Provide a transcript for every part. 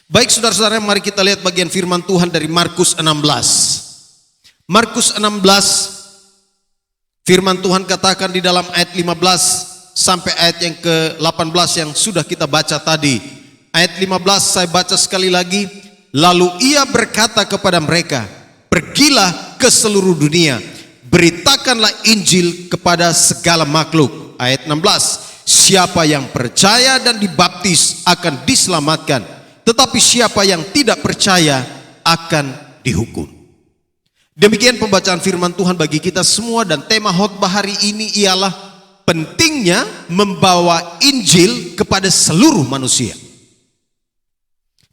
Baik saudara-saudara, mari kita lihat bagian firman Tuhan dari Markus 16. Markus 16, firman Tuhan katakan di dalam ayat 15 sampai ayat yang ke-18 yang sudah kita baca tadi. Ayat 15 saya baca sekali lagi. Lalu ia berkata kepada mereka, pergilah ke seluruh dunia, beritakanlah Injil kepada segala makhluk. Ayat 16, siapa yang percaya dan dibaptis akan diselamatkan, tetapi siapa yang tidak percaya akan dihukum. Demikian pembacaan firman Tuhan bagi kita semua, dan tema khotbah hari ini ialah pentingnya membawa Injil kepada seluruh manusia.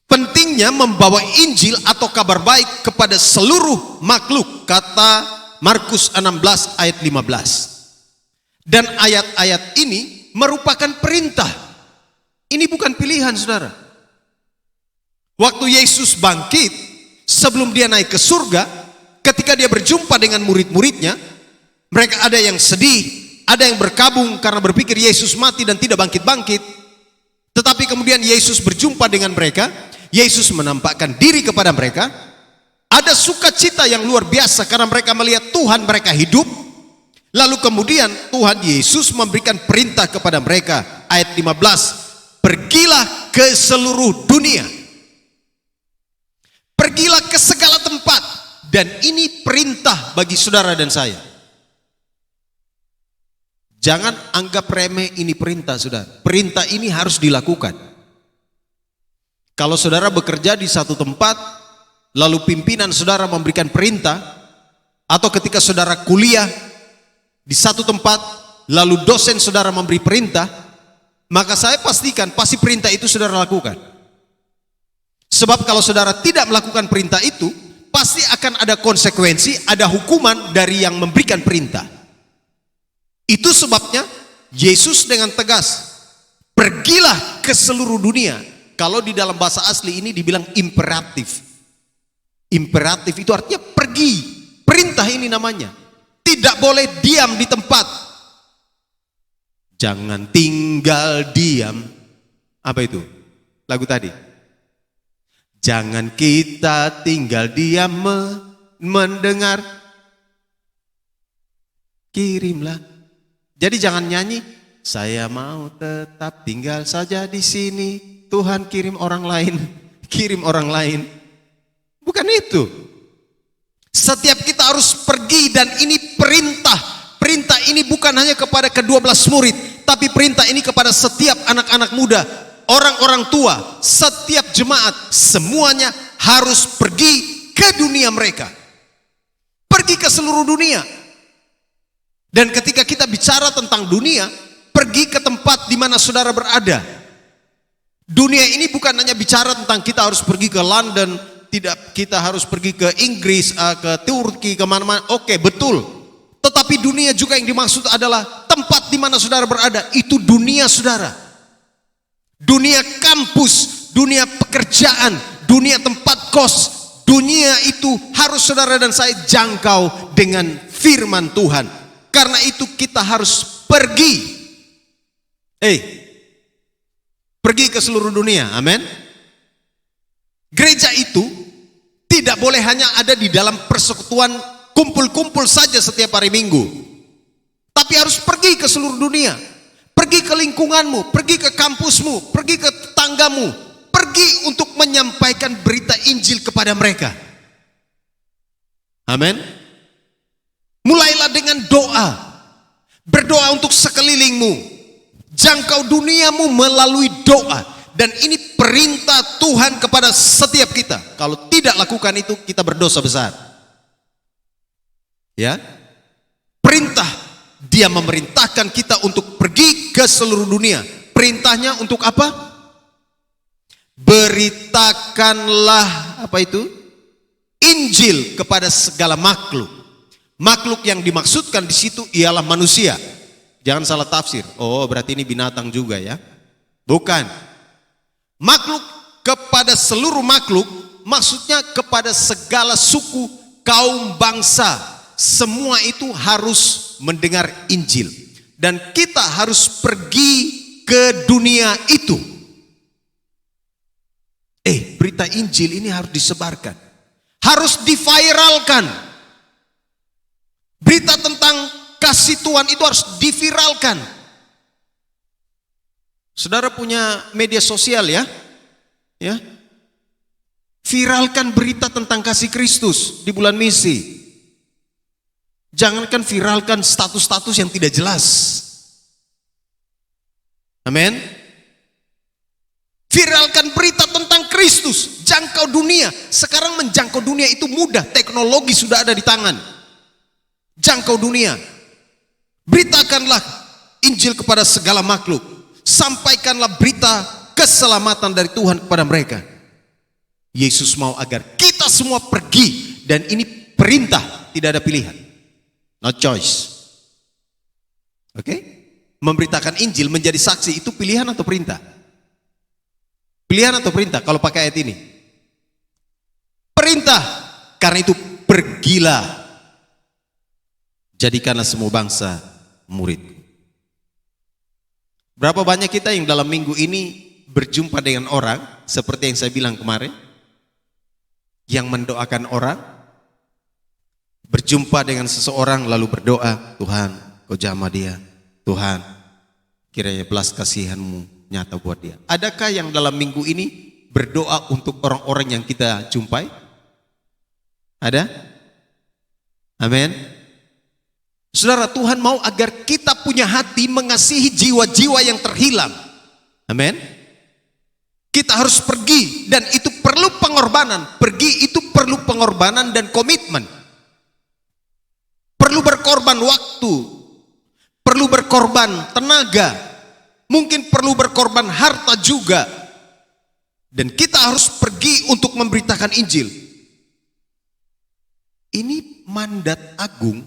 Pentingnya membawa Injil atau kabar baik kepada seluruh makhluk, kata Markus 16 ayat 15. Dan ayat-ayat ini merupakan perintah. Ini bukan pilihan, saudara. Waktu Yesus bangkit, sebelum dia naik ke surga, ketika dia berjumpa dengan murid-muridnya, mereka ada yang sedih, ada yang berkabung karena berpikir Yesus mati dan tidak bangkit-bangkit. Tetapi kemudian Yesus berjumpa dengan mereka, Yesus menampakkan diri kepada mereka. Ada sukacita yang luar biasa karena mereka melihat Tuhan mereka hidup. Lalu kemudian Tuhan Yesus memberikan perintah kepada mereka. Ayat 15, pergilah ke seluruh dunia. Pergilah ke segala tempat. Dan ini perintah bagi saudara dan saya. Jangan anggap remeh ini perintah, saudara. Perintah ini harus dilakukan. Kalau saudara bekerja di satu tempat, lalu pimpinan saudara memberikan perintah, atau ketika saudara kuliah di satu tempat, lalu dosen saudara memberi perintah, maka saya pastikan pasti perintah itu saudara lakukan. Sebab kalau saudara tidak melakukan perintah itu, pasti akan ada konsekuensi, ada hukuman dari yang memberikan perintah. Itu sebabnya Yesus dengan tegas, pergilah ke seluruh dunia. Kalau di dalam bahasa asli ini dibilang imperatif. Imperatif itu artinya pergi. Perintah ini namanya. Tidak boleh diam di tempat. Jangan tinggal diam. Apa itu? Lagu tadi. Jangan kita tinggal diam mendengar. Kirimlah. Jadi jangan nyanyi, saya mau tetap tinggal saja di sini. Tuhan kirim orang lain, kirim orang lain. Bukan itu. Setiap kita harus pergi, dan ini perintah. Perintah ini bukan hanya kepada ke-12 murid, tapi perintah ini kepada setiap anak-anak muda, orang-orang tua, setiap jemaat, semuanya harus pergi ke dunia mereka. Pergi ke seluruh dunia. Dan ketika kita bicara tentang dunia, pergi ke tempat di mana saudara berada. Dunia ini bukan hanya bicara tentang kita harus pergi ke London, tidak, kita harus pergi ke Inggris, ke Turki, kemana-mana. Oke, betul. Tetapi dunia juga yang dimaksud adalah tempat di mana saudara berada. Itu dunia saudara. Dunia kampus, dunia pekerjaan, dunia tempat kos. Dunia itu harus saudara dan saya jangkau dengan firman Tuhan. Karena itu kita harus pergi. Pergi ke seluruh dunia, amin. Gereja itu tidak boleh hanya ada di dalam persekutuan kumpul-kumpul saja setiap hari Minggu, tapi harus pergi ke seluruh dunia. Pergi ke lingkunganmu, pergi ke kampusmu, pergi ke tetanggamu, pergi untuk menyampaikan berita Injil kepada mereka. Amin. Mulailah dengan doa, berdoa untuk sekelilingmu. Jangkau duniamu melalui doa. Dan ini perintah Tuhan kepada setiap kita. Kalau tidak lakukan itu, kita berdosa besar. Ya, perintah. Dia memerintahkan kita untuk pergi ke seluruh dunia. Perintahnya untuk apa? Beritakanlah, apa itu? Injil kepada segala makhluk. Makhluk yang dimaksudkan di situ ialah manusia. Jangan salah tafsir. Oh, berarti ini binatang juga ya? Bukan. Makhluk kepada seluruh makhluk, maksudnya kepada segala suku, kaum, bangsa. Semua itu harus mendengar Injil. Dan kita harus pergi ke dunia itu. Berita Injil ini harus disebarkan. Harus diviralkan. Berita tentang kasih Tuhan itu harus diviralkan. Saudara punya media sosial ya? Ya. Viralkan berita tentang kasih Kristus di bulan misi. Jangankan viralkan status-status yang tidak jelas. Amin. Viralkan berita tentang Kristus, jangkau dunia. Sekarang menjangkau dunia itu mudah, teknologi sudah ada di tangan. Jangkau dunia. Beritakanlah Injil kepada segala makhluk. Sampaikanlah berita keselamatan dari Tuhan kepada mereka. Yesus mau agar kita semua pergi, dan ini perintah, tidak ada pilihan. No choice. Oke? Memberitakan Injil, menjadi saksi itu pilihan atau perintah? Pilihan atau perintah kalau pakai ayat ini? Perintah. Karena itu pergilah. Jadikanlah semua bangsa murid. Berapa banyak kita yang dalam minggu ini berjumpa dengan orang, seperti yang saya bilang kemarin, yang mendoakan orang, berjumpa dengan seseorang lalu berdoa, Tuhan kau jamah dia, Tuhan kiranya belas kasihanmu nyata buat dia. Adakah yang dalam minggu ini berdoa untuk orang-orang yang kita jumpai? Ada? Amin. Saudara, Tuhan mau agar kita punya hati mengasihi jiwa-jiwa yang terhilang. Amin. Kita harus pergi, dan itu perlu pengorbanan. Pergi itu perlu pengorbanan dan komitmen. Perlu berkorban waktu, perlu berkorban tenaga, mungkin perlu berkorban harta juga. Dan kita harus pergi untuk memberitakan Injil. Ini mandat agung,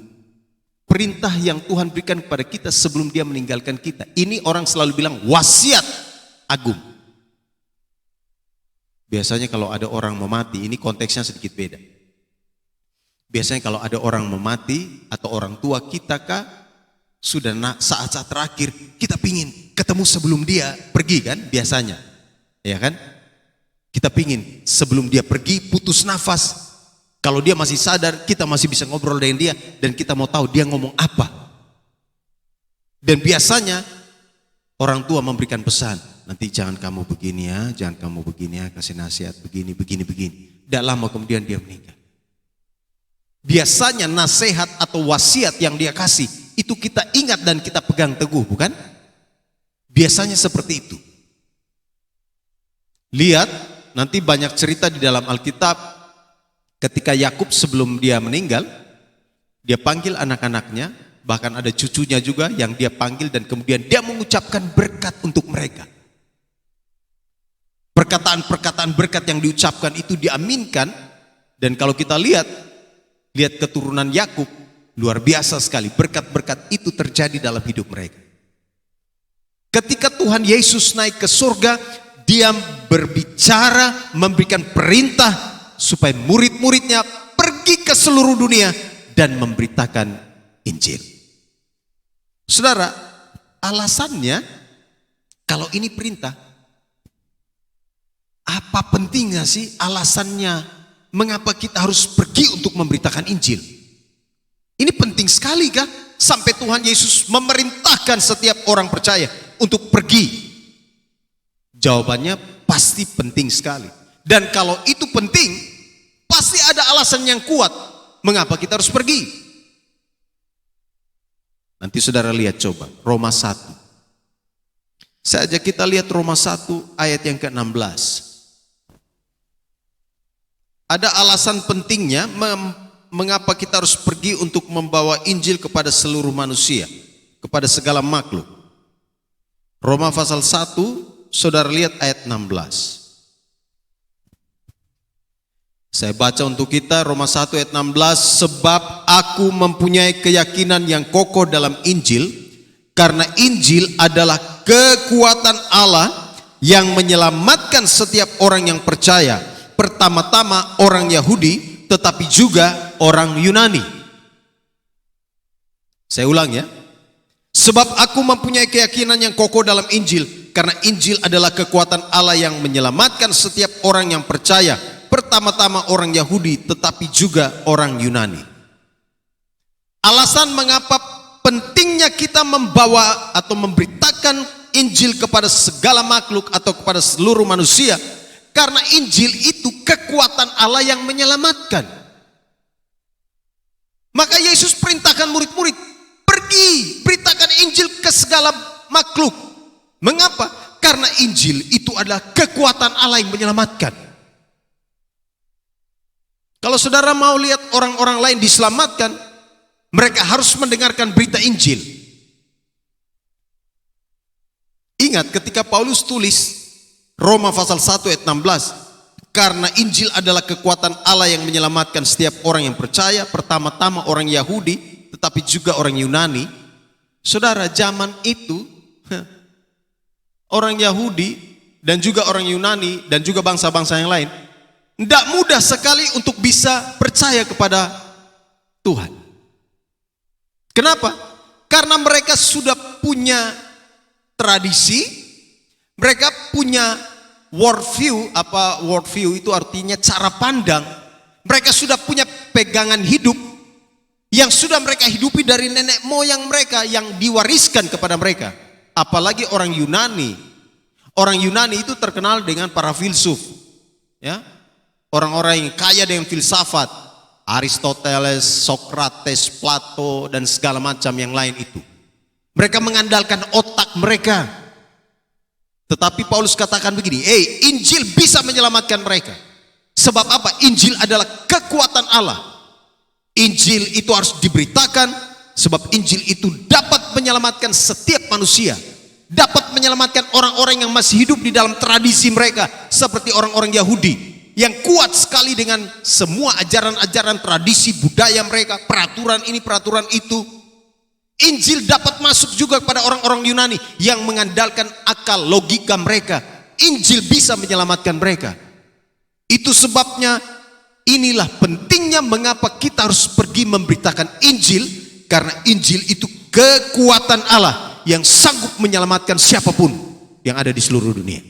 perintah yang Tuhan berikan kepada kita sebelum dia meninggalkan kita. Ini orang selalu bilang wasiat agung. Biasanya kalau ada orang mau mati, ini konteksnya sedikit beda. Biasanya kalau ada orang mau mati atau orang tua kita kah, sudah saat-saat terakhir kita pingin ketemu sebelum dia pergi kan, biasanya. Ya kan? Kita pingin sebelum dia pergi putus nafas. Kalau dia masih sadar, kita masih bisa ngobrol dengan dia dan kita mau tahu dia ngomong apa. Dan biasanya orang tua memberikan pesan, nanti jangan kamu begini ya, jangan kamu begini ya, kasih nasihat begini, begini, begini. Tidak lama kemudian dia meninggal. Biasanya nasihat atau wasiat yang dia kasih, itu kita ingat dan kita pegang teguh, bukan? Biasanya seperti itu. Lihat, nanti banyak cerita di dalam Alkitab. Ketika Yakub sebelum dia meninggal, dia panggil anak-anaknya, bahkan ada cucunya juga yang dia panggil, dan kemudian dia mengucapkan berkat untuk mereka. Perkataan-perkataan berkat yang diucapkan itu diaminkan, dan kalau kita lihat keturunan Yakub, luar biasa sekali, berkat-berkat itu terjadi dalam hidup mereka. Ketika Tuhan Yesus naik ke surga, dia berbicara, memberikan perintah supaya murid-muridnya pergi ke seluruh dunia dan memberitakan Injil. Saudara, alasannya kalau ini perintah, apa pentingnya sih alasannya mengapa kita harus pergi untuk memberitakan Injil? Ini penting sekali kah sampai Tuhan Yesus memerintahkan setiap orang percaya untuk pergi? Jawabannya pasti penting sekali. Dan kalau itu penting, pasti ada alasan yang kuat mengapa kita harus pergi. Nanti saudara lihat coba Roma 1. Saya ajak kita lihat Roma 1 ayat yang ke-16. Ada alasan pentingnya mengapa kita harus pergi untuk membawa Injil kepada seluruh manusia, kepada segala makhluk. Roma pasal 1, saudara lihat ayat 16. Saya baca untuk kita Roma 1 ayat 16, sebab aku mempunyai keyakinan yang kokoh dalam Injil, karena Injil adalah kekuatan Allah yang menyelamatkan setiap orang yang percaya, pertama-tama orang Yahudi, tetapi juga orang Yunani. Saya ulang ya, sebab aku mempunyai keyakinan yang kokoh dalam Injil, Karena Injil adalah kekuatan Allah yang menyelamatkan setiap orang yang percaya, pertama-tama orang Yahudi tetapi juga orang Yunani. Alasan mengapa pentingnya kita membawa atau memberitakan Injil kepada segala makhluk atau kepada seluruh manusia, karena Injil itu kekuatan Allah yang menyelamatkan. Maka Yesus perintahkan murid-murid, pergi beritakan Injil ke segala makhluk. Mengapa? Karena Injil itu adalah kekuatan Allah yang menyelamatkan. Kalau saudara mau lihat orang-orang lain diselamatkan, mereka harus mendengarkan berita Injil. Ingat ketika Paulus tulis Roma pasal 1 ayat 16, karena Injil adalah kekuatan Allah yang menyelamatkan setiap orang yang percaya, pertama-tama orang Yahudi tetapi juga orang Yunani. Saudara, zaman itu orang Yahudi dan juga orang Yunani dan juga bangsa-bangsa yang lain tidak mudah sekali untuk bisa percaya kepada Tuhan. Kenapa? Karena mereka sudah punya tradisi, mereka punya worldview. Apa worldview itu artinya cara pandang. Mereka sudah punya pegangan hidup yang sudah mereka hidupi dari nenek moyang mereka, yang diwariskan kepada mereka. Apalagi orang Yunani. Orang Yunani itu terkenal dengan para filsuf, ya, orang-orang yang kaya dengan filsafat, Aristoteles, Socrates, Plato dan segala macam yang lain itu. Mereka mengandalkan otak mereka. Tetapi Paulus katakan begini, Injil bisa menyelamatkan mereka. Sebab apa? Injil adalah kekuatan Allah. Injil itu harus diberitakan, sebab Injil itu dapat menyelamatkan setiap manusia. Dapat menyelamatkan orang-orang yang masih hidup di dalam tradisi mereka, seperti orang-orang Yahudi yang kuat sekali dengan semua ajaran-ajaran tradisi budaya mereka, peraturan ini, peraturan itu. Injil dapat masuk juga kepada orang-orang Yunani yang mengandalkan akal logika mereka. Injil bisa menyelamatkan mereka. Itu sebabnya inilah pentingnya mengapa kita harus pergi memberitakan Injil, karena Injil itu kekuatan Allah yang sanggup menyelamatkan siapapun yang ada di seluruh dunia.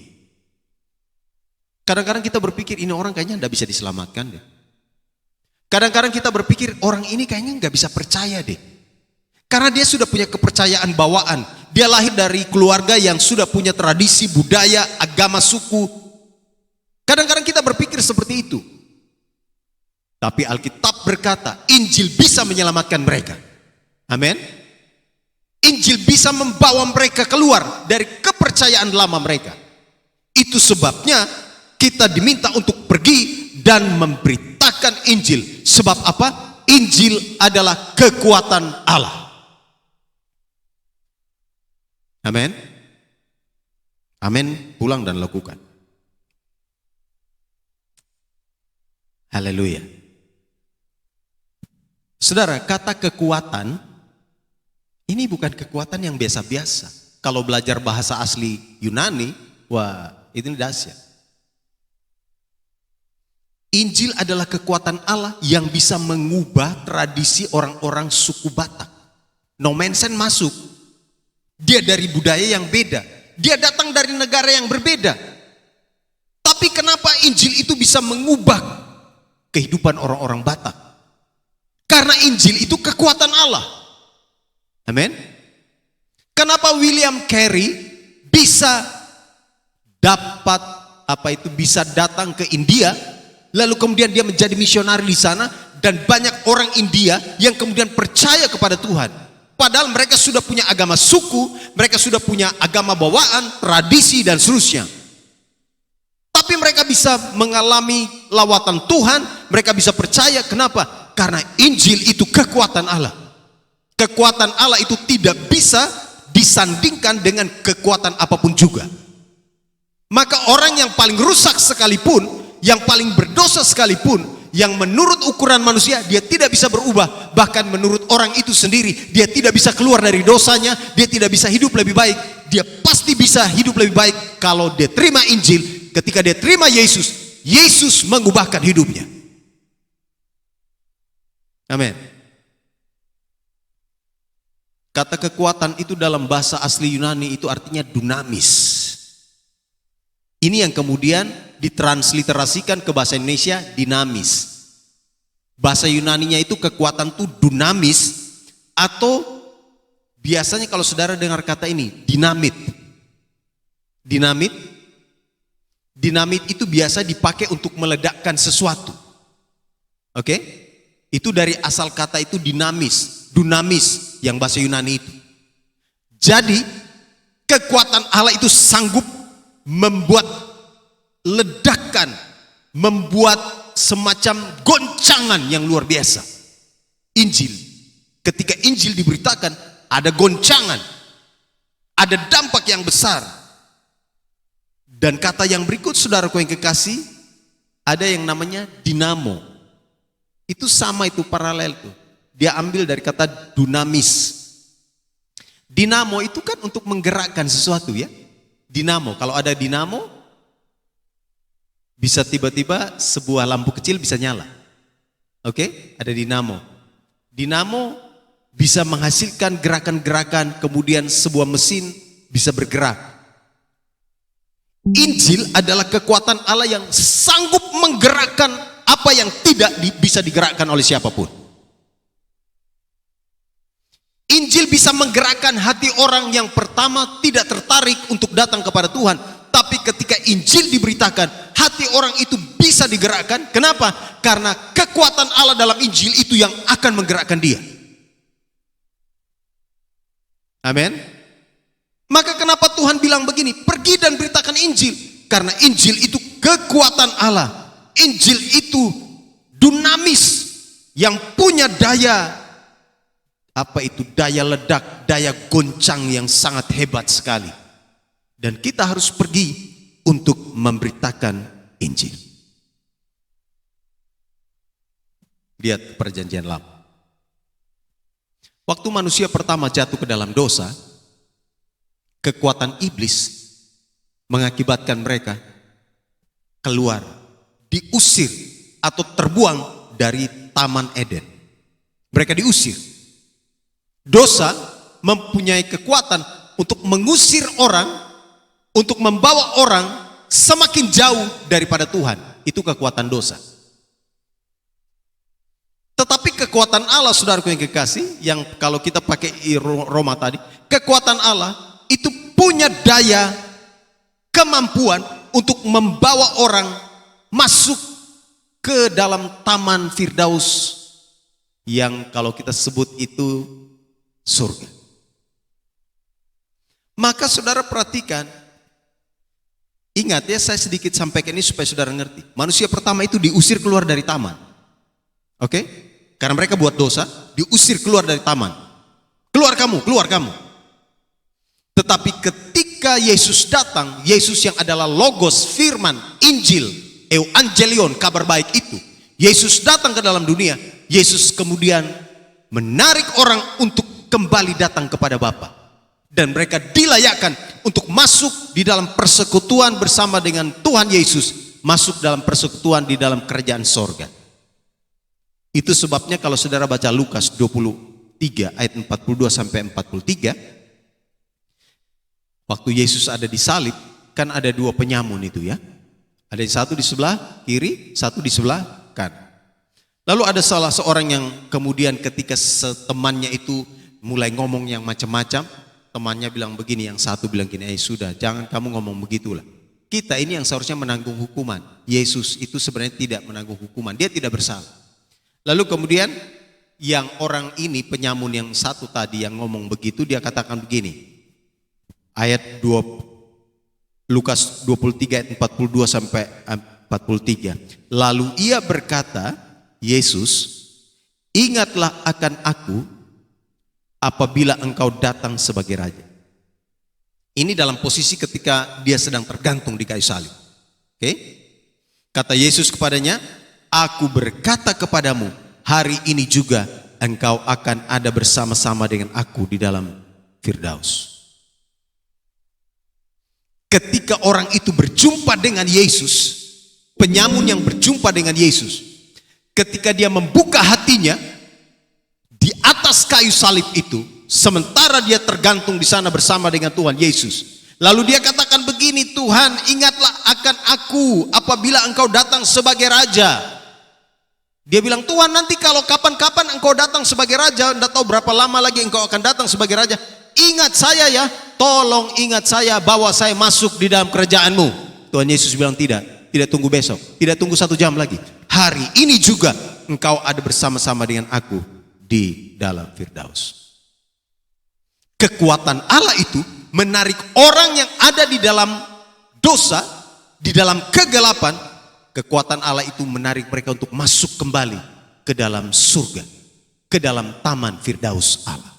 Kadang-kadang kita berpikir ini orang kayaknya tidak bisa diselamatkan deh. Kadang-kadang kita berpikir orang ini kayaknya nggak bisa percaya deh. Karena dia sudah punya kepercayaan bawaan. Dia lahir dari keluarga yang sudah punya tradisi, budaya, agama, suku. Kadang-kadang kita berpikir seperti itu. Tapi Alkitab berkata, Injil bisa menyelamatkan mereka. Amin. Injil bisa membawa mereka keluar dari kepercayaan lama mereka. Itu sebabnya kita diminta untuk pergi dan memberitakan Injil. Sebab apa? Injil adalah kekuatan Allah. Amin. Amin. Pulang dan lakukan. Haleluya. Saudara, kata kekuatan ini bukan kekuatan yang biasa-biasa. Kalau belajar bahasa asli Yunani, wah, itu dahsyat. Injil adalah kekuatan Allah yang bisa mengubah tradisi orang-orang suku Batak. Nomensen masuk. Dia dari budaya yang beda. Dia datang dari negara yang berbeda. Tapi kenapa Injil itu bisa mengubah kehidupan orang-orang Batak? Karena Injil itu kekuatan Allah. Amin. Kenapa William Carey bisa dapat bisa datang ke India, lalu kemudian dia menjadi misionari di sana, dan banyak orang India yang kemudian percaya kepada Tuhan. Padahal mereka sudah punya agama suku, mereka sudah punya agama bawaan, tradisi dan seterusnya. Tapi mereka bisa mengalami lawatan Tuhan, mereka bisa percaya. Kenapa? Karena Injil itu kekuatan Allah. Kekuatan Allah itu tidak bisa disandingkan dengan kekuatan apapun juga. Maka orang yang paling rusak sekalipun, yang paling berdosa sekalipun, yang menurut ukuran manusia dia tidak bisa berubah, bahkan menurut orang itu sendiri dia tidak bisa keluar dari dosanya, dia tidak bisa hidup lebih baik. Dia pasti bisa hidup lebih baik kalau dia terima Injil. Ketika dia terima Yesus, Yesus mengubahkan hidupnya. Amin. Kata kekuatan itu dalam bahasa asli Yunani itu artinya dunamis. Ini yang kemudian ditransliterasikan ke bahasa Indonesia dinamis. Bahasa Yunaninya itu kekuatan itu dunamis, atau biasanya kalau saudara dengar kata ini dinamit. Dinamit itu biasa dipakai untuk meledakkan sesuatu. Oke? Itu dari asal kata itu dunamis yang bahasa Yunani itu. Jadi kekuatan Allah itu sanggup membuat ledakan, membuat semacam goncangan yang luar biasa. Injil, ketika Injil diberitakan, ada goncangan, ada dampak yang besar. Dan kata yang berikut, saudaraku yang kekasih, ada yang namanya dinamo. Itu sama, itu paralel tuh. Dia ambil dari kata dunamis. Dinamo itu kan untuk menggerakkan sesuatu ya. Dinamo, kalau ada dinamo, bisa tiba-tiba sebuah lampu kecil bisa nyala. Oke, ada dinamo. Dinamo bisa menghasilkan gerakan-gerakan, kemudian sebuah mesin bisa bergerak. Injil adalah kekuatan Allah yang sanggup menggerakkan apa yang tidak bisa digerakkan oleh siapapun. Injil bisa menggerakkan hati orang yang pertama tidak tertarik untuk datang kepada Tuhan. Tapi ketika Injil diberitakan, hati orang itu bisa digerakkan. Kenapa? Karena kekuatan Allah dalam Injil itu yang akan menggerakkan dia. Amin. Maka kenapa Tuhan bilang begini, pergi dan beritakan Injil? Karena Injil itu kekuatan Allah. Injil itu dunamis yang punya daya, apa itu, daya ledak, daya goncang yang sangat hebat sekali. Dan kita harus pergi untuk memberitakan Injil. Lihat perjanjian lama. Waktu manusia pertama jatuh ke dalam dosa, kekuatan iblis mengakibatkan mereka keluar, diusir atau terbuang dari Taman Eden. Mereka diusir. Dosa mempunyai kekuatan untuk mengusir orang, untuk membawa orang semakin jauh daripada Tuhan. Itu kekuatan dosa. Tetapi kekuatan Allah, saudaraku yang kekasih, yang kalau kita pakai Roma tadi, kekuatan Allah itu punya daya, kemampuan untuk membawa orang masuk ke dalam taman Firdaus yang kalau kita sebut itu surga. Maka saudara perhatikan, ingat ya, saya sedikit sampaikan ini supaya saudara ngerti. Manusia pertama itu diusir keluar dari taman. Oke? Karena mereka buat dosa, diusir keluar dari taman. Keluar kamu, keluar kamu. Tetapi ketika Yesus datang, Yesus yang adalah Logos, Firman, Injil, Evangelion, kabar baik itu, Yesus datang ke dalam dunia. Yesus kemudian menarik orang untuk kembali datang kepada Bapa. Dan mereka dilayakkan untuk masuk di dalam persekutuan bersama dengan Tuhan Yesus. Masuk dalam persekutuan di dalam kerajaan sorga. Itu sebabnya kalau saudara baca Lukas 23 ayat 42 sampai 43, waktu Yesus ada di salib, kan ada dua penyamun itu ya. Ada yang satu di sebelah kiri, satu di sebelah kanan. Lalu ada salah seorang yang kemudian ketika temannya itu mulai ngomong yang macam-macam, temannya bilang begini, yang satu bilang gini, sudah jangan kamu ngomong begitulah. Kita ini yang seharusnya menanggung hukuman. Yesus itu sebenarnya tidak menanggung hukuman, dia tidak bersalah. Lalu kemudian yang orang ini, penyamun yang satu tadi yang ngomong begitu, dia katakan begini. Ayat 2 Lukas 23 ayat 42 sampai 43. Lalu ia berkata, Yesus, ingatlah akan aku apabila engkau datang sebagai raja. Ini dalam posisi ketika dia sedang tergantung di kayu salib. Oke? Kata Yesus kepadanya, aku berkata kepadamu, hari ini juga engkau akan ada bersama-sama dengan aku di dalam Firdaus. Ketika orang itu berjumpa dengan Yesus, penyamun yang berjumpa dengan Yesus, ketika dia membuka hatinya di atas kayu salib itu, sementara dia tergantung di sana bersama dengan Tuhan Yesus, lalu dia katakan begini, begini, Tuhan, ingatlah akan aku apabila engkau datang sebagai raja. Dia bilang, Tuhan, nanti kalau kapan-kapan engkau datang sebagai raja, tidak tahu berapa lama lagi engkau akan datang sebagai raja, ingat saya ya, tolong ingat saya, bawa saya masuk di dalam kerajaanmu. Tuhan Yesus bilang, tidak tunggu besok, tidak tunggu 1 jam lagi, hari ini juga engkau ada bersama-sama dengan aku di dalam Firdaus. Kekuatan Allah itu menarik orang yang ada di dalam dosa, di dalam kegelapan. Kekuatan Allah itu menarik mereka untuk masuk kembali ke dalam surga, ke dalam taman Firdaus Allah.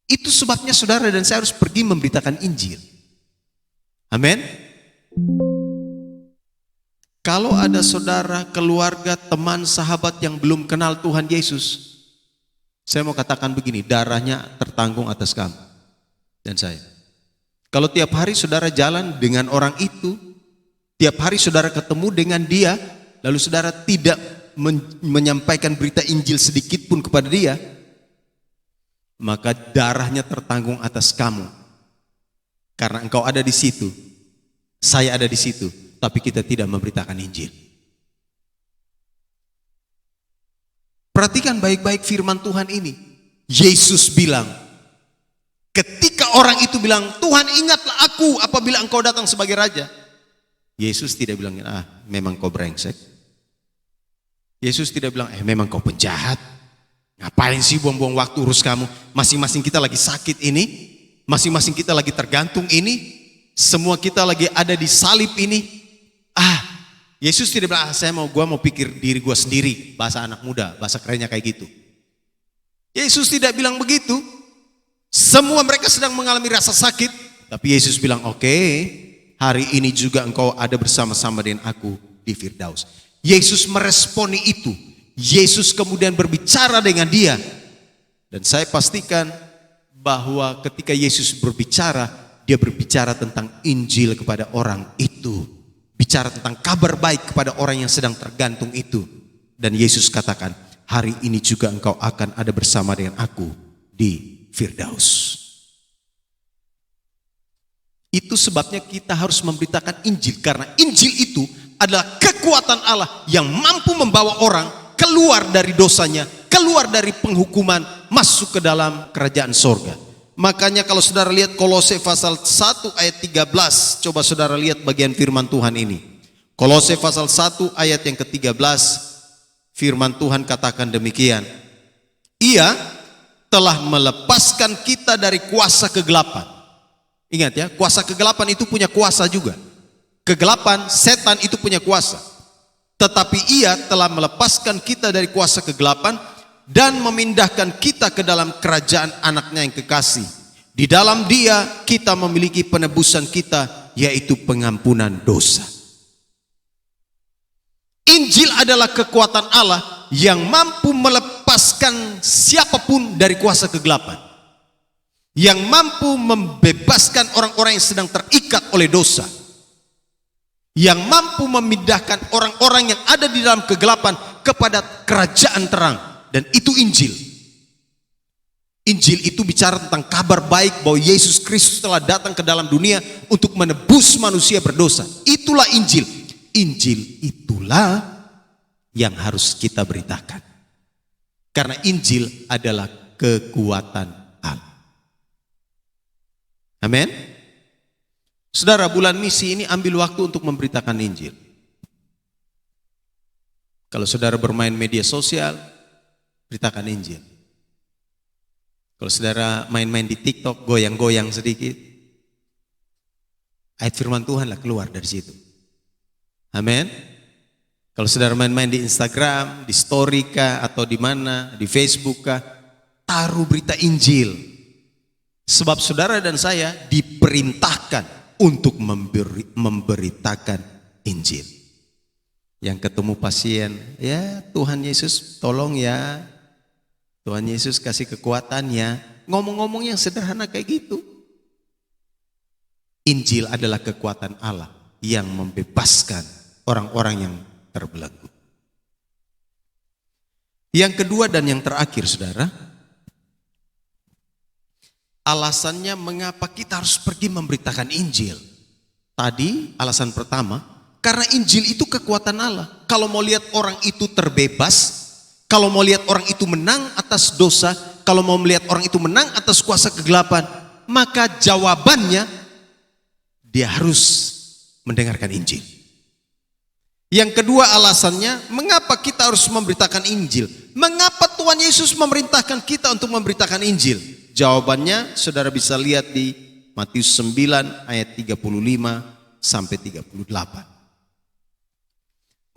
Itu sebabnya saudara dan saya harus pergi memberitakan Injil. Amin. Kalau ada saudara, keluarga, teman, sahabat yang belum kenal Tuhan Yesus, saya mau katakan begini, darahnya tertanggung atas kamu dan saya. Kalau tiap hari saudara jalan dengan orang itu, tiap hari saudara ketemu dengan dia, lalu saudara tidak menyampaikan berita Injil sedikit pun kepada dia, maka darahnya tertanggung atas kamu. Karena engkau ada di situ, saya ada di situ, tapi kita tidak memberitakan Injil. Perhatikan baik-baik firman Tuhan ini. Yesus bilang, ketika orang itu bilang, Tuhan ingatlah aku apabila engkau datang sebagai raja. Yesus tidak bilang, memang kau brengsek. Yesus tidak bilang, memang kau penjahat. Ngapain sih buang-buang waktu urus kamu? Masing-masing kita lagi sakit ini, masing-masing kita lagi tergantung ini, semua kita lagi ada di salib ini. Yesus tidak bilang, gua mau pikir diri gua sendiri, bahasa anak muda, bahasa kerennya kayak gitu. Yesus tidak bilang begitu. Semua mereka sedang mengalami rasa sakit, tapi Yesus bilang, oke, hari ini juga engkau ada bersama-sama dengan aku di Firdaus. Yesus meresponi itu. Yesus kemudian berbicara dengan dia. Dan saya pastikan bahwa ketika Yesus berbicara, dia berbicara tentang Injil kepada orang itu. Bicara tentang kabar baik kepada orang yang sedang tergantung itu. Dan Yesus katakan, hari ini juga engkau akan ada bersama dengan aku di Firdaus. Itu sebabnya kita harus memberitakan Injil. Karena Injil itu adalah kekuatan Allah yang mampu membawa orang keluar dari dosanya, keluar dari penghukuman, masuk ke dalam kerajaan sorga. Makanya kalau saudara lihat Kolose pasal 1 ayat 13, coba saudara lihat bagian firman Tuhan ini. Kolose pasal 1 ayat yang ke-13, firman Tuhan katakan demikian. Ia telah melepaskan kita dari kuasa kegelapan. Ingat ya, kuasa kegelapan itu punya kuasa juga. Kegelapan, setan itu punya kuasa. Tetapi ia telah melepaskan kita dari kuasa kegelapan dan memindahkan kita ke dalam kerajaan anaknya yang kekasih. Di dalam dia kita memiliki penebusan kita, yaitu pengampunan dosa. Injil adalah kekuatan Allah yang mampu melepaskan siapapun dari kuasa kegelapan, yang mampu membebaskan orang-orang yang sedang terikat oleh dosa, yang mampu memindahkan orang-orang yang ada di dalam kegelapan kepada kerajaan terang. Dan itu Injil. Injil itu bicara tentang kabar baik bahwa Yesus Kristus telah datang ke dalam dunia untuk menebus manusia berdosa. Itulah Injil. Injil itulah yang harus kita beritakan. Karena Injil adalah kekuatan Allah. Amin. Saudara, bulan misi ini ambil waktu untuk memberitakan Injil. Kalau saudara bermain media sosial, beritakan Injil. Kalau saudara main-main di TikTok, goyang-goyang sedikit, ayat firman Tuhan lah keluar dari situ. Amin. Kalau saudara main-main di Instagram, di story kah, atau di mana, di Facebook kah, taruh berita Injil. Sebab saudara dan saya diperintahkan untuk memberitakan Injil. Yang ketemu pasien, ya Tuhan Yesus tolong ya, Tuhan Yesus kasih kekuatannya. Ngomong-ngomong yang sederhana kayak gitu. Injil adalah kekuatan Allah yang membebaskan orang-orang yang terbelenggu. Yang kedua dan yang terakhir saudara, alasannya mengapa kita harus pergi memberitakan Injil. Tadi alasan pertama, karena Injil itu kekuatan Allah. Kalau mau lihat orang itu terbebas, kalau mau lihat orang itu menang atas dosa, kalau mau melihat orang itu menang atas kuasa kegelapan, maka jawabannya dia harus mendengarkan Injil. Yang kedua alasannya, mengapa kita harus memberitakan Injil? Mengapa Tuhan Yesus memerintahkan kita untuk memberitakan Injil? Jawabannya saudara bisa lihat di Matius 9 ayat 35 sampai 38.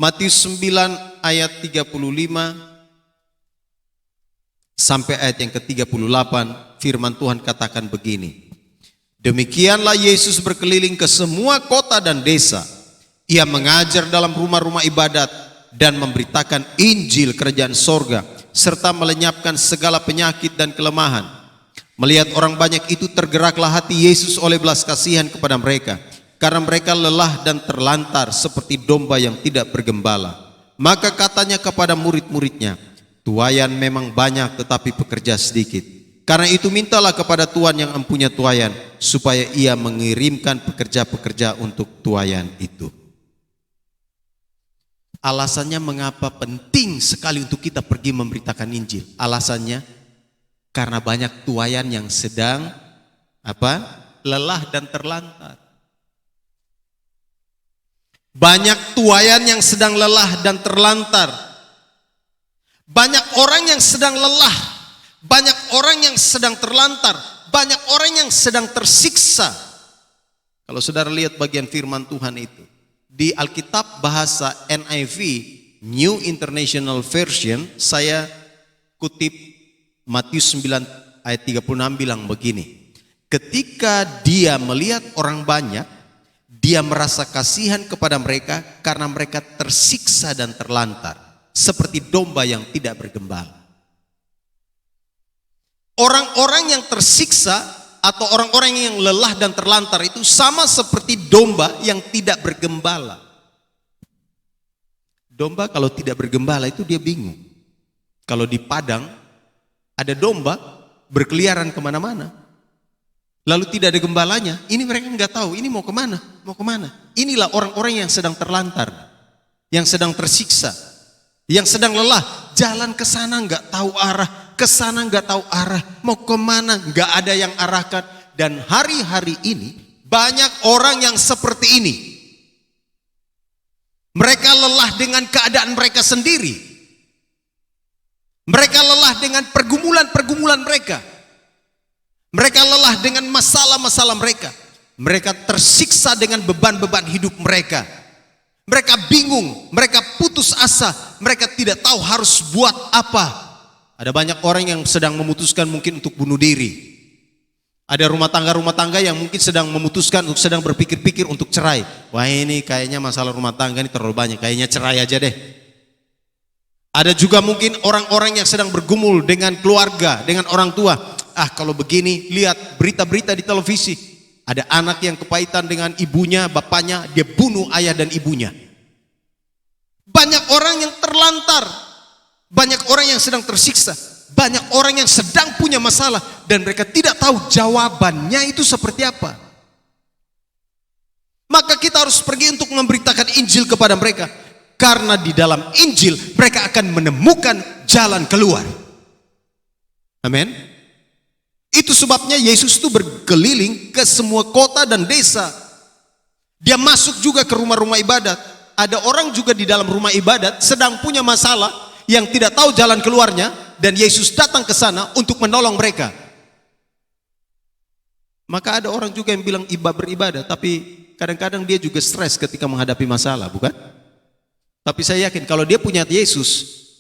Matius 9 ayat 35 sampai ayat yang ke-38, firman Tuhan katakan begini. Demikianlah Yesus berkeliling ke semua kota dan desa. Ia mengajar dalam rumah-rumah ibadat dan memberitakan Injil kerajaan sorga, serta melenyapkan segala penyakit dan kelemahan. Melihat orang banyak itu, tergeraklah hati Yesus oleh belas kasihan kepada mereka, karena mereka lelah dan terlantar seperti domba yang tidak bergembala. Maka katanya kepada murid-muridnya, tuaian memang banyak tetapi pekerja sedikit. Karena itu mintalah kepada Tuhan yang mempunyai tuaian, supaya ia mengirimkan pekerja-pekerja untuk tuaian itu. Alasannya mengapa penting sekali untuk kita pergi memberitakan Injil? Alasannya karena banyak tuaian yang sedang lelah dan terlantar. Banyak tuaian yang sedang lelah dan terlantar. Banyak orang yang sedang lelah, banyak orang yang sedang terlantar, banyak orang yang sedang tersiksa. Kalau saudara lihat bagian firman Tuhan itu di Alkitab bahasa NIV, New International Version, saya kutip Matius 9 ayat 36 bilang begini. Ketika dia melihat orang banyak, dia merasa kasihan kepada mereka karena mereka tersiksa dan terlantar, seperti domba yang tidak bergembala. Orang-orang yang tersiksa atau orang-orang yang lelah dan terlantar itu sama seperti domba yang tidak bergembala. Domba kalau tidak bergembala itu dia bingung. Kalau di padang ada domba berkeliaran kemana-mana, lalu tidak ada gembalanya, ini mereka nggak tahu ini mau kemana, mau kemana. Inilah orang-orang yang sedang terlantar, yang sedang tersiksa, yang sedang lelah, jalan ke sana nggak tahu arah, ke sana nggak tahu arah, mau kemana nggak ada yang arahkan. Dan hari-hari ini banyak orang yang seperti ini. Mereka lelah dengan keadaan mereka sendiri. Mereka lelah dengan pergumulan-pergumulan mereka. Mereka lelah dengan masalah-masalah mereka. Mereka tersiksa dengan beban-beban hidup mereka. Mereka bingung, mereka putus asa, mereka tidak tahu harus buat apa. Ada banyak orang yang sedang memutuskan mungkin untuk bunuh diri. Ada rumah tangga yang mungkin sedang memutuskan, sedang berpikir-pikir untuk cerai. Wah, ini kayaknya masalah rumah tangga ini terlalu banyak, kayaknya cerai aja deh. Ada juga mungkin orang-orang yang sedang bergumul dengan keluarga, dengan orang tua. Kalau begini, lihat berita-berita di televisi. Ada anak yang kepahitan dengan ibunya, bapaknya, dia bunuh ayah dan ibunya. Banyak orang yang terlantar. Banyak orang yang sedang tersiksa. Banyak orang yang sedang punya masalah. Dan mereka tidak tahu jawabannya itu seperti apa. Maka kita harus pergi untuk memberitakan Injil kepada mereka. Karena di dalam Injil mereka akan menemukan jalan keluar. Amin. Itu sebabnya Yesus itu berkeliling ke semua kota dan desa. Dia masuk juga ke rumah-rumah ibadat. Ada orang juga di dalam rumah ibadat sedang punya masalah yang tidak tahu jalan keluarnya, dan Yesus datang ke sana untuk menolong mereka. Maka ada orang juga yang bilang beribadah, tapi kadang-kadang dia juga stres ketika menghadapi masalah, bukan? Tapi saya yakin kalau dia punya Yesus,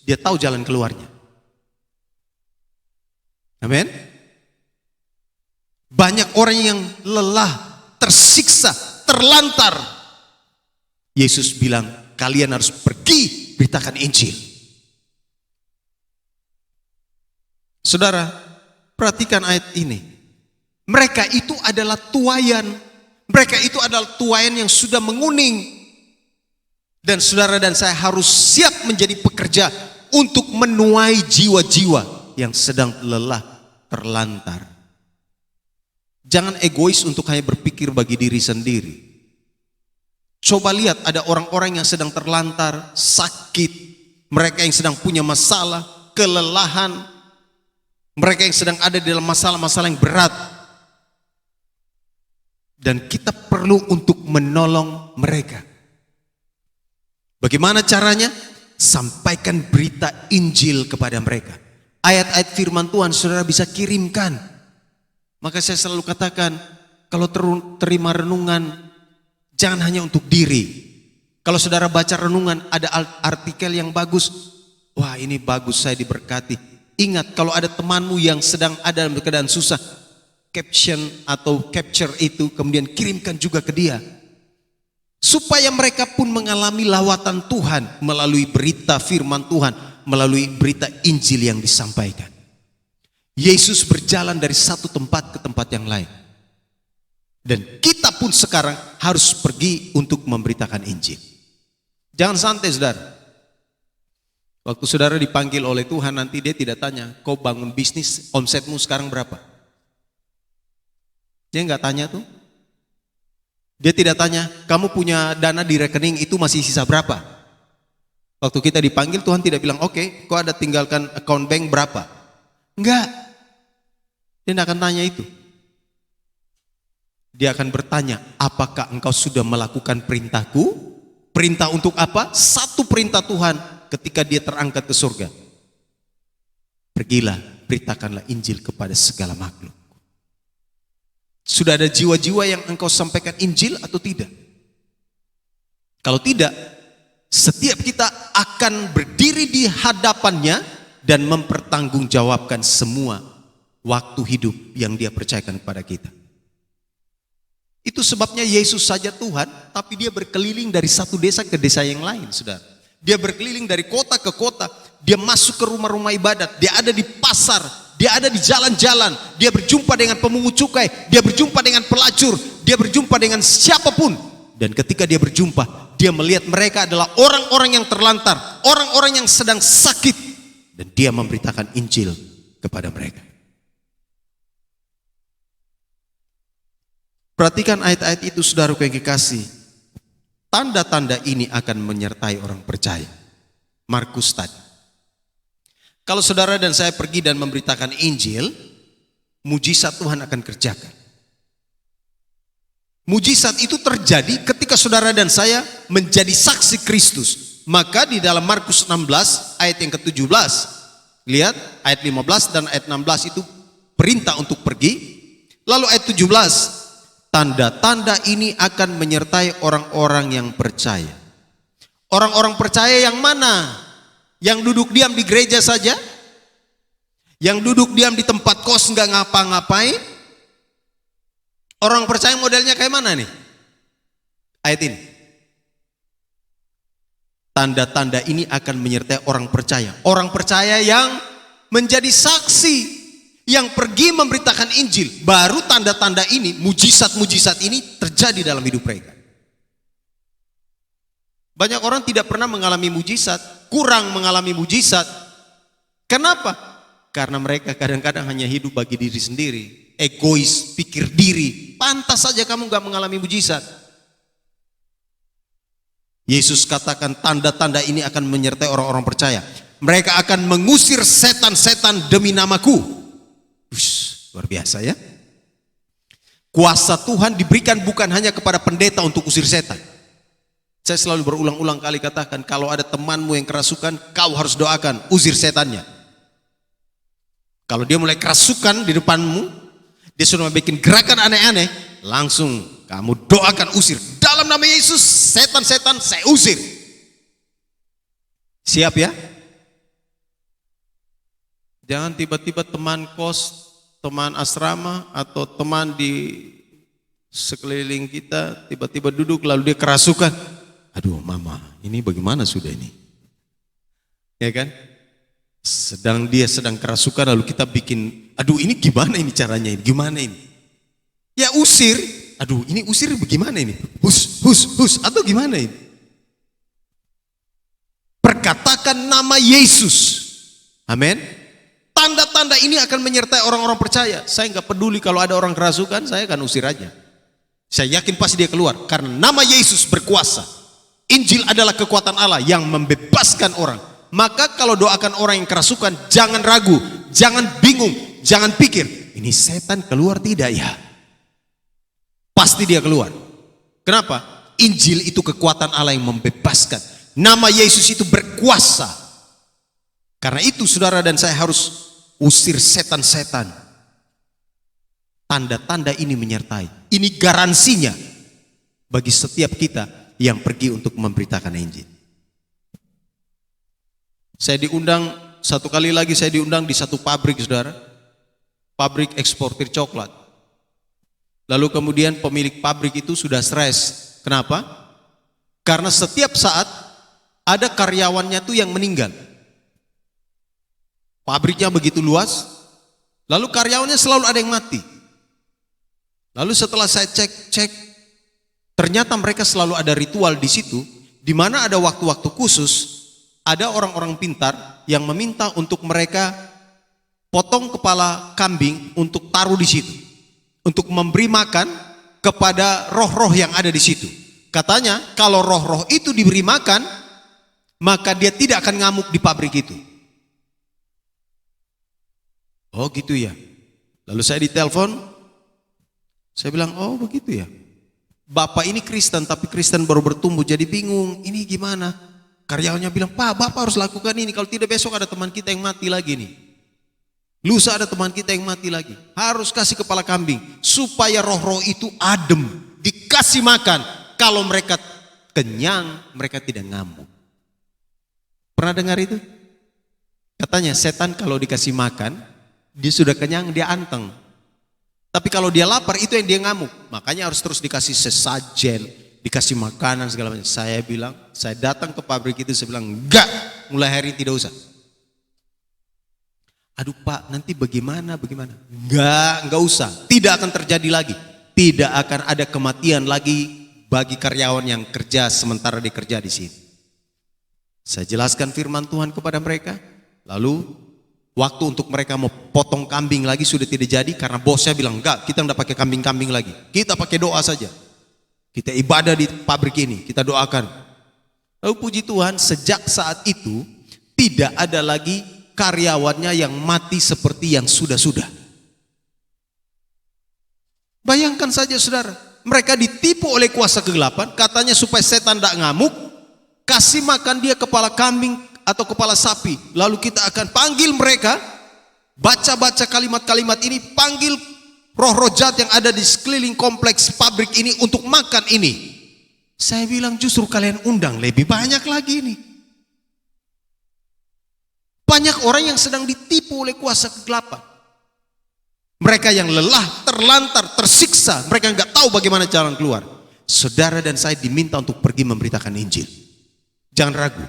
dia tahu jalan keluarnya. Amin. Banyak orang yang lelah, tersiksa, terlantar. Yesus bilang, kalian harus pergi beritakan Injil. Saudara, perhatikan ayat ini. Mereka itu adalah tuaian. Mereka itu adalah tuaian yang sudah menguning. Dan saudara dan saya harus siap menjadi pekerja untuk menuai jiwa-jiwa yang sedang lelah, terlantar. Jangan egois untuk hanya berpikir bagi diri sendiri. Coba lihat, ada orang-orang yang sedang terlantar, sakit, mereka yang sedang punya masalah, kelelahan, mereka yang sedang ada di dalam masalah-masalah yang berat. Dan kita perlu untuk menolong mereka. Bagaimana caranya? Sampaikan berita Injil kepada mereka. Ayat-ayat firman Tuhan saudara bisa kirimkan. Maka saya selalu katakan, kalau terima renungan, jangan hanya untuk diri. Kalau saudara baca renungan, ada artikel yang bagus, wah ini bagus, saya diberkati. Ingat, kalau ada temanmu yang sedang ada dalam keadaan susah, caption atau capture itu, kemudian kirimkan juga ke dia. Supaya mereka pun mengalami lawatan Tuhan melalui berita firman Tuhan, melalui berita Injil yang disampaikan. Yesus berjalan dari satu tempat ke tempat yang lain. Dan kita pun sekarang harus pergi untuk memberitakan Injil. Jangan santai saudara. Waktu saudara dipanggil oleh Tuhan, nanti dia tidak tanya, kau bangun bisnis, omsetmu sekarang berapa? Dia enggak tanya tuh. Dia tidak tanya, kamu punya dana di rekening itu masih sisa berapa? Waktu kita dipanggil, Tuhan tidak bilang, oke, kau ada tinggalkan account bank berapa? Enggak. Dia tidak akan tanya itu. Dia akan bertanya, apakah engkau sudah melakukan perintahku? Perintah untuk apa? Satu perintah Tuhan ketika dia terangkat ke surga. Pergilah, beritakanlah Injil kepada segala makhluk. Sudah ada jiwa-jiwa yang engkau sampaikan Injil atau tidak? Kalau tidak, setiap kita akan berdiri di hadapannya dan mempertanggungjawabkan semua waktu hidup yang dia percayakan kepada kita. Itu sebabnya Yesus saja Tuhan, tapi dia berkeliling dari satu desa ke desa yang lain, saudara. Dia berkeliling dari kota ke kota, dia masuk ke rumah-rumah ibadat, dia ada di pasar, dia ada di jalan-jalan, dia berjumpa dengan pemungut cukai, dia berjumpa dengan pelacur, dia berjumpa dengan siapapun. Dan ketika dia berjumpa, dia melihat mereka adalah orang-orang yang terlantar, orang-orang yang sedang sakit, dan dia memberitakan Injil kepada mereka. Perhatikan ayat-ayat itu saudaraku yang kekasih. Tanda-tanda ini akan menyertai orang percaya. Markus tadi. Kalau saudara dan saya pergi dan memberitakan Injil, mujizat Tuhan akan kerjakan. Mujizat itu terjadi ketika saudara dan saya menjadi saksi Kristus. Maka di dalam Markus 16 ayat yang ke-17, lihat ayat 15 dan ayat 16 itu perintah untuk pergi. Lalu ayat 17, tanda-tanda ini akan menyertai orang-orang yang percaya. Orang-orang percaya yang mana? Yang duduk diam di gereja saja? Yang duduk diam di tempat kos nggak ngapa-ngapain? Orang percaya modelnya kayak mana nih? Ayat ini. Tanda-tanda ini akan menyertai orang percaya. Orang percaya yang menjadi saksi, yang pergi memberitakan Injil. Baru tanda-tanda ini, mujizat-mujizat ini terjadi dalam hidup mereka. Banyak orang tidak pernah mengalami mujizat, kurang mengalami mujizat. Kenapa? Karena mereka kadang-kadang hanya hidup bagi diri sendiri, egois, pikir diri. Pantas saja kamu gak mengalami mujizat. Yesus katakan tanda-tanda ini akan menyertai orang-orang percaya. Mereka akan mengusir setan-setan demi namaku. Luar biasa ya. Kuasa Tuhan diberikan bukan hanya kepada pendeta untuk usir setan. Saya selalu berulang-ulang kali katakan, kalau ada temanmu yang kerasukan, kau harus doakan, usir setannya. Kalau dia mulai kerasukan di depanmu, dia sudah bikin gerakan aneh-aneh, langsung kamu doakan, usir. Dalam nama Yesus, setan-setan saya usir. Siap ya? Jangan tiba-tiba teman kos, teman asrama, atau teman di sekeliling kita tiba-tiba duduk lalu dia kerasukan. Aduh mama, ini bagaimana sudah ini? Ya kan? Dia sedang kerasukan lalu kita bikin, aduh ini gimana ini caranya ini? Gimana ini? Ya usir. Aduh ini usir bagaimana ini? Hus, atau gimana ini? Perkatakan nama Yesus. Amin. Tanda-tanda ini akan menyertai orang-orang percaya. Saya nggak peduli kalau ada orang kerasukan, saya akan usir aja. Saya yakin pasti dia keluar karena nama Yesus berkuasa. Injil adalah kekuatan Allah yang membebaskan orang. Maka kalau doakan orang yang kerasukan, jangan ragu, jangan bingung, jangan pikir, ini setan keluar tidak ya? Pasti dia keluar. Kenapa? Injil itu kekuatan Allah yang membebaskan. Nama Yesus itu berkuasa. Karena itu saudara dan saya harus usir setan-setan. Tanda-tanda ini menyertai. Ini garansinya bagi setiap kita yang pergi untuk memberitakan Injil. Saya diundang, satu kali lagi saya diundang di satu pabrik saudara. Pabrik eksportir coklat. Lalu kemudian pemilik pabrik itu sudah stres. Kenapa? Karena setiap saat ada karyawannya tuh yang meninggal. Pabriknya begitu luas, lalu karyawannya selalu ada yang mati. Lalu setelah saya cek, ternyata mereka selalu ada ritual di situ, di mana ada waktu-waktu khusus, ada orang-orang pintar yang meminta untuk mereka potong kepala kambing untuk taruh di situ, untuk memberi makan kepada roh-roh yang ada di situ. Katanya kalau roh-roh itu diberi makan, maka dia tidak akan ngamuk di pabrik itu. Oh gitu ya. Lalu saya ditelepon, saya bilang, oh begitu ya. Bapak ini Kristen, tapi Kristen baru bertumbuh, jadi bingung, ini gimana? Karyawannya bilang, Pak, Bapak harus lakukan ini, kalau tidak besok ada teman kita yang mati lagi nih. Lusa ada teman kita yang mati lagi. Harus kasih kepala kambing, supaya roh-roh itu adem, dikasih makan. Kalau mereka kenyang, mereka tidak ngamuk. Pernah dengar itu? Katanya setan kalau dikasih makan, dia sudah kenyang, dia anteng. Tapi kalau dia lapar, itu yang dia ngamuk. Makanya harus terus dikasih sesajen, dikasih makanan segala macam. Saya bilang, saya datang ke pabrik itu, saya bilang, enggak, mulai hari ini tidak usah. Aduh Pak, nanti bagaimana? Enggak usah. Tidak akan terjadi lagi. Tidak akan ada kematian lagi bagi karyawan yang kerja sementara dia kerja di sini. Saya jelaskan firman Tuhan kepada mereka. Lalu waktu untuk mereka mau potong kambing lagi sudah tidak jadi karena bosnya bilang enggak, kita enggak pakai kambing-kambing lagi. Kita pakai doa saja. Kita ibadah di pabrik ini, kita doakan. Lalu puji Tuhan, sejak saat itu tidak ada lagi karyawannya yang mati seperti yang sudah-sudah. Bayangkan saja saudara, mereka ditipu oleh kuasa kegelapan, katanya supaya setan tidak ngamuk, kasih makan dia kepala kambing atau kepala sapi, lalu kita akan panggil mereka, baca-baca kalimat-kalimat ini, panggil roh-roh jahat yang ada di sekeliling kompleks pabrik ini untuk makan ini. Saya bilang justru kalian undang lebih banyak lagi ini. Banyak orang yang sedang ditipu oleh kuasa kegelapan. Mereka yang lelah, terlantar, tersiksa, mereka nggak tahu bagaimana jalan keluar. Saudara dan saya diminta untuk pergi memberitakan Injil. Jangan ragu.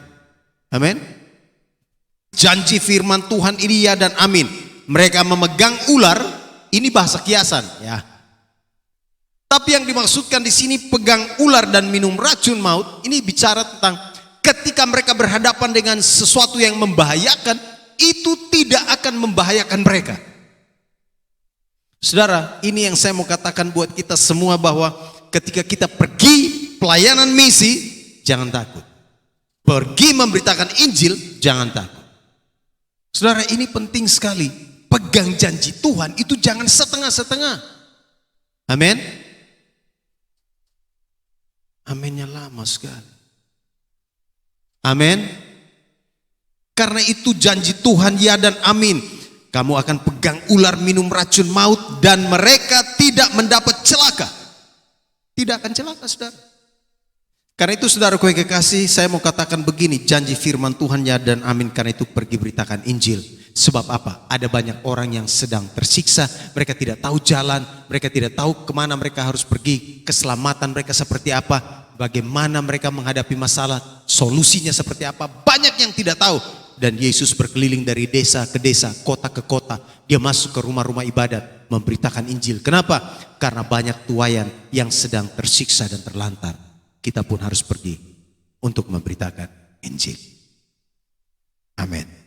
Amin. Janji firman Tuhan ini ya dan amin. Mereka memegang ular, ini bahasa kiasan ya. Tapi yang dimaksudkan di sini pegang ular dan minum racun maut, ini bicara tentang ketika mereka berhadapan dengan sesuatu yang membahayakan, itu tidak akan membahayakan mereka. Saudara, ini yang saya mau katakan buat kita semua bahwa ketika kita pergi pelayanan misi, jangan takut. Pergi memberitakan Injil, jangan takut. Saudara, ini penting sekali. Pegang janji Tuhan itu jangan setengah-setengah. Amin. Aminnya lama sekali. Amin. Karena itu janji Tuhan ya dan amin. Kamu akan pegang ular, minum racun maut, dan mereka tidak mendapat celaka. Tidak akan celaka saudara. Karena itu saudaraku yang kekasih, saya mau katakan begini, janji firman Tuhan ya dan amin. Karena itu pergi beritakan Injil. Sebab apa? Ada banyak orang yang sedang tersiksa, mereka tidak tahu jalan, mereka tidak tahu kemana mereka harus pergi, keselamatan mereka seperti apa, bagaimana mereka menghadapi masalah, solusinya seperti apa, banyak yang tidak tahu. Dan Yesus berkeliling dari desa ke desa, kota ke kota, dia masuk ke rumah-rumah ibadat, memberitakan Injil. Kenapa? Karena banyak tuayan yang sedang tersiksa dan terlantar. Kita pun harus pergi untuk memberitakan Injil. Amin.